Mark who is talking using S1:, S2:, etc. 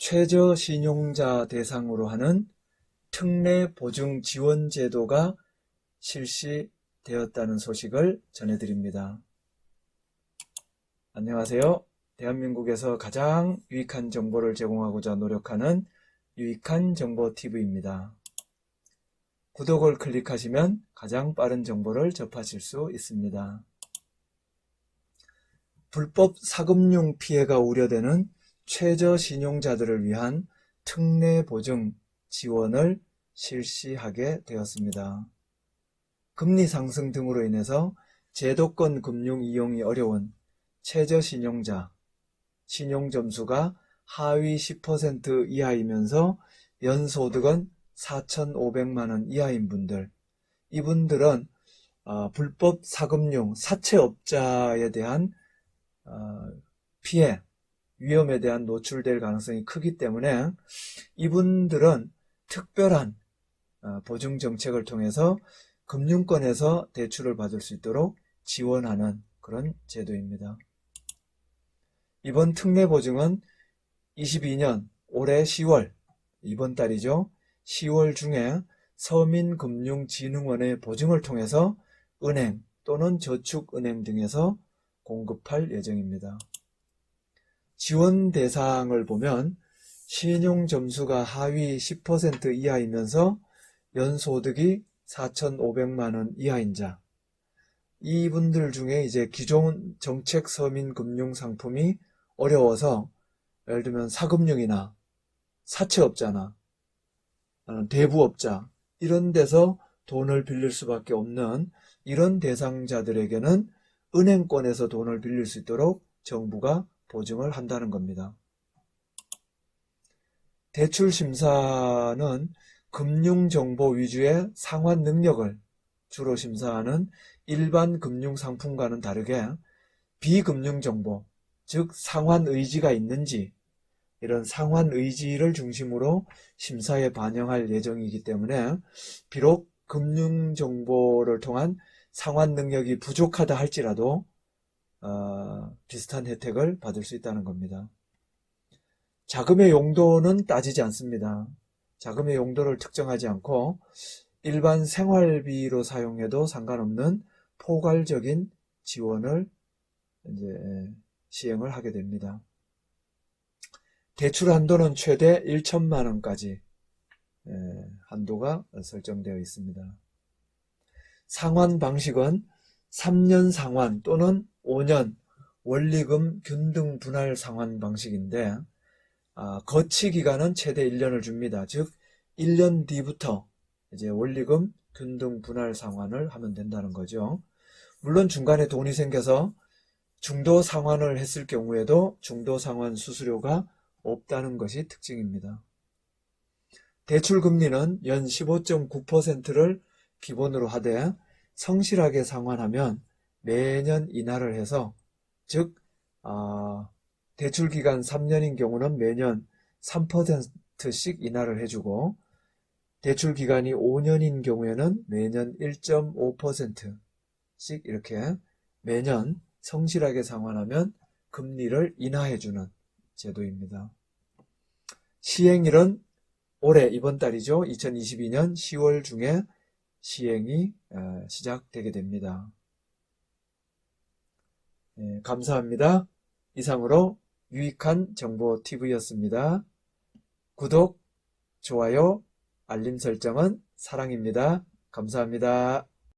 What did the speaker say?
S1: 최저신용자 대상으로 하는 특례 보증 지원 제도가 실시되었다는 소식을 전해드립니다. 안녕하세요. 대한민국에서 가장 유익한 정보를 제공하고자 노력하는 유익한 정보 TV입니다. 구독을 클릭하시면 가장 빠른 정보를 접하실 수 있습니다. 불법 사금융 피해가 우려되는 최저신용자들을 위한 특례 보증 지원을 실시하게 되었습니다. 금리 상승 등으로 인해서 제도권 금융 이용이 어려운 최저신용자, 신용점수가 하위 10% 이하이면서 연소득은 4,500만원 이하인 분들, 이분들은 불법 사금융 사채업자에 대한 피해, 위험에 대한 노출될 가능성이 크기 때문에 이분들은 특별한 보증 정책을 통해서 금융권에서 대출을 받을 수 있도록 지원하는 그런 제도입니다. 이번 특례 보증은 22년 올해 10월, 이번 달이죠. 10월 중에 서민금융진흥원의 보증을 통해서 은행 또는 저축은행 등에서 공급할 예정입니다. 지원 대상을 보면 신용점수가 하위 10% 이하이면서 연소득이 4,500만원 이하인 자, 이분들 중에 이제 기존 정책 서민 금융 상품이 어려워서 예를 들면 사금융이나 사채업자나 대부업자 이런 데서 돈을 빌릴 수밖에 없는 이런 대상자들에게는 은행권에서 돈을 빌릴 수 있도록 정부가 보증을 한다는 겁니다. 대출 심사는 금융정보 위주의 상환 능력을 주로 심사하는 일반 금융상품과는 다르게 비금융정보, 즉 상환의지가 있는지 이런 상환의지를 중심으로 심사에 반영할 예정이기 때문에 비록 금융정보를 통한 상환 능력이 부족하다 할지라도 비슷한 혜택을 받을 수 있다는 겁니다. 자금의 용도는 따지지 않습니다. 자금의 용도를 특정하지 않고 일반 생활비로 사용해도 상관없는 포괄적인 지원을 이제 시행을 하게 됩니다. 대출 한도는 최대 1천만 원까지 한도가 설정되어 있습니다. 상환 방식은 3년 상환 또는 5년 원리금 균등 분할 상환 방식인데 거치 기간은 최대 1년을 줍니다. 즉 1년 뒤부터 이제 원리금 균등 분할 상환을 하면 된다는 거죠. 물론 중간에 돈이 생겨서 중도 상환을 했을 경우에도 중도 상환 수수료가 없다는 것이 특징입니다. 대출 금리는 연 15.9%를 기본으로 하되 성실하게 상환하면 매년 인하를 해서 즉 대출 기간 3년인 경우는 매년 3%씩 인하를 해주고 대출 기간이 5년인 경우에는 매년 1.5%씩 이렇게 매년 성실하게 상환하면 금리를 인하해주는 제도입니다. 시행일은 올해 이번 달이죠. 2022년 10월 중에 시행이 시작되게 됩니다. 감사합니다. 이상으로 유익한 정보 TV였습니다. 구독, 좋아요, 알림 설정은 사랑입니다. 감사합니다.